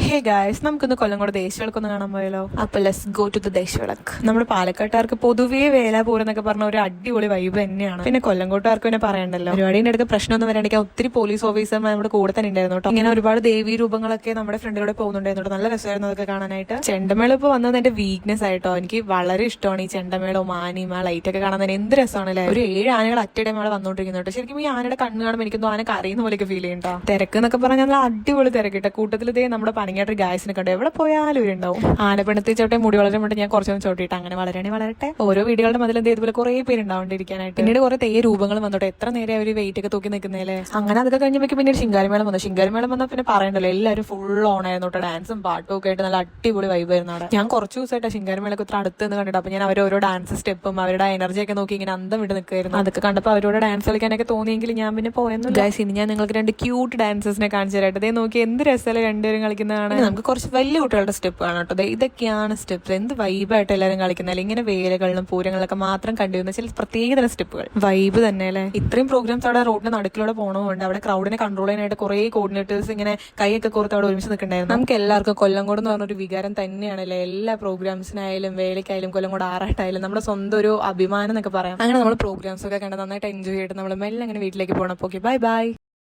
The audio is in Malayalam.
ഹേ ഗായ്സ്, നമുക്കൊന്ന് കൊല്ലംകോട് ദേശവിളക്കൊന്ന് കാണാൻ പോയാലോ? അപ്പൊ ലെറ്റ്സ് ഗോ ടു ദ ദേശവിളക്ക്. നമ്മുടെ പാലക്കാട്ടുകാർക്ക് പൊതുവേ വേലാപൂരം എന്നൊക്കെ പറഞ്ഞ ഒരു അടിപൊളി വൈബ് തന്നെയാണ്. പിന്നെ കൊല്ലംകോട്ടുകാർക്ക് പിന്നെ പറയണ്ടല്ലോ. പരിപാടിയുടെ അടുത്ത് പ്രശ്നമൊന്നും വരാണ്ടിരിക്കാൻ ഒത്തിരി പോലീസ് ഓഫീസർമാർ നമ്മുടെ കൂടെ തന്നെ ഉണ്ടായിരുന്നു കേട്ടോ. ഇങ്ങനെ ഒരുപാട് ദേവീ രൂപങ്ങളൊക്കെ നമ്മുടെ ഫ്രണ്ടിലൂടെ പോകുന്നുണ്ടായിരുന്നു. നല്ല രസമായിരുന്നു അതൊക്കെ കാണാനായിട്ട്. ചെണ്ടമേളം ഇപ്പൊ വന്നത് എന്റെ വീക്ക്നെസ് ആയിട്ടോ. എനിക്ക് വളരെ ഇഷ്ടമാണ് ഈ ചെണ്ടമേളവും ആനയും ആ ലൈറ്റ് ഒക്കെ കാണാൻ തന്നെ എന്ത് രസമാണല്ലേ. ഒരു 7 ആനകൾ അറ്റടമേള വന്നോണ്ടിരിക്കുന്നു കേട്ടോ. ശരിക്കും ഈ ആനയുടെ കണ്ണ് കാണുമ്പോൾ എനിക്കൊന്നും ആന കറിയുന്ന പോലെയൊക്കെ ഫീൽ ചെയ്യണ്ടോ. തിരക്ക് എന്നൊക്കെ പറഞ്ഞാൽ നല്ല അടിപൊളി തിരക്കിട്ട കൂട്ടത്തിൽ ഇതേ നമ്മുടെ പണിങ്ങാട്ട് ഗായസിനെ കണ്ടു. എവിടെ പോയാലും ഇവരുണ്ടാവും. ആനപ്പിണത്തി ചോട്ടെ മുടി വളരെ വേണ്ടി ഞാൻ കുറച്ചൊന്നും ചോട്ടിയിട്ട് അങ്ങനെ വളരട്ടെ. ഓരോ വീടുകളുടെ മതിൽ എന്ത് ഇതുപോലെ കുറെ പേരുണ്ടാവേണ്ടിരിക്കാനായിട്ട്. പിന്നീട് കുറെ തെയ്യ രൂപങ്ങൾ വന്നോട്ടെ. എത്ര നേരം അവർ വെയിറ്റ് ഒക്കെ തൂക്കി നിൽക്കുന്നേലെ. അങ്ങനെ അതൊക്കെ കഴിഞ്ഞപ്പോൾ പിന്നീട് ശിങ്കാരിമേളം വന്നു. ശിങ്കാരിമേളം വന്നാൽ പിന്നെ പറയണ്ടല്ലോ, എല്ലാവരും ഫുൾ ഓൺ ആയിരുന്നു കേട്ടോ. ഡാൻസും പാട്ടും ഒക്കെ ആയിട്ട് നല്ല അടിപൊളി വൈബ് ആയിരുന്നു അവിടെ. ഞാൻ കുറച്ച് ദിവസമായിട്ട് ശിങ്കാരിമേളൊക്കെ ഇത്ര അടുത്ത് നിന്ന് കണ്ടിട്ട്. അപ്പൊ ഞാൻ ഓരോ ഡാൻസ് സ്റ്റെപ്പും അവരുടെ എനർജി ഒക്കെ നോക്കി ഇങ്ങനെ അന്തം വിട്ട് നിൽക്കുമായിരുന്നു. അതൊക്കെ കണ്ടപ്പോൾ അവരോട് ഡാൻസ് കളിക്കാനൊക്കെ തോന്നിയെങ്കിൽ ഞാൻ പിന്നെ പോയെന്നു. ഗൈസ്, ഇനി ഞാൻ നിങ്ങൾക്ക് 2 ക്യൂട്ട് ഡാൻസസിനെ കാണിച്ചു തരാം. അതേ നോക്കി എന്ത് രസമല്ലേ രണ്ടുപേരും കളിക്കുന്നതാണ്. നമുക്ക് കുറച്ച് വലിയ കുട്ടികളുടെ സ്റ്റെപ്പ് ആണ് കേട്ടോ. ഇതൊക്കെയാണ് സ്റ്റെപ്സ്. എന്ത് വൈബായിട്ട് എല്ലാവരും കളിക്കുന്നത്. ഇങ്ങനെ വേലകളിലും പൂരങ്ങളിലൊക്കെ മാത്രം കണ്ടുവരുന്ന ചില പ്രത്യേകതരം സ്റ്റെപ്പുകൾ. വൈബ് തന്നെ അല്ലേ. ഇത്രയും പ്രോഗ്രാംസ് അവിടെ റോഡിന്റെ നടുക്കിലൂടെ പോകണമുണ്ട്. അവിടെ ക്രൗഡിനെ കൺട്രോൾ ചെയ്യാനായിട്ട് കുറെ കോർഡിനേറ്റേഴ്സ് ഇങ്ങനെ കൈയൊക്കെ കോർത്ത് അവിടെ ഒരുമിച്ച് നിൽക്കണ്ടായിരുന്നു. നമുക്ക് എല്ലാവർക്കും കൊല്ലംകോട് എന്ന് പറഞ്ഞൊരു വികാരം തന്നെയാണല്ലേ. എല്ലാ പ്രോഗ്രാംസിനായാലും വേലയ്ക്കായാലും കൊല്ലംകോട് ആറാട്ടായാലും നമ്മുടെ സ്വന്തം ഒരു അഭിമാനം എന്നൊക്കെ പറയാം. അങ്ങനെ നമ്മൾ പ്രോഗ്രാംസ് ഒക്കെ കണ്ട് നന്നായിട്ട് എൻജോയ് ചെയ്തിട്ട് നമ്മൾ മെല്ലെ അങ്ങനെ വീട്ടിലേക്ക് പോകണം. Okay, bye bye.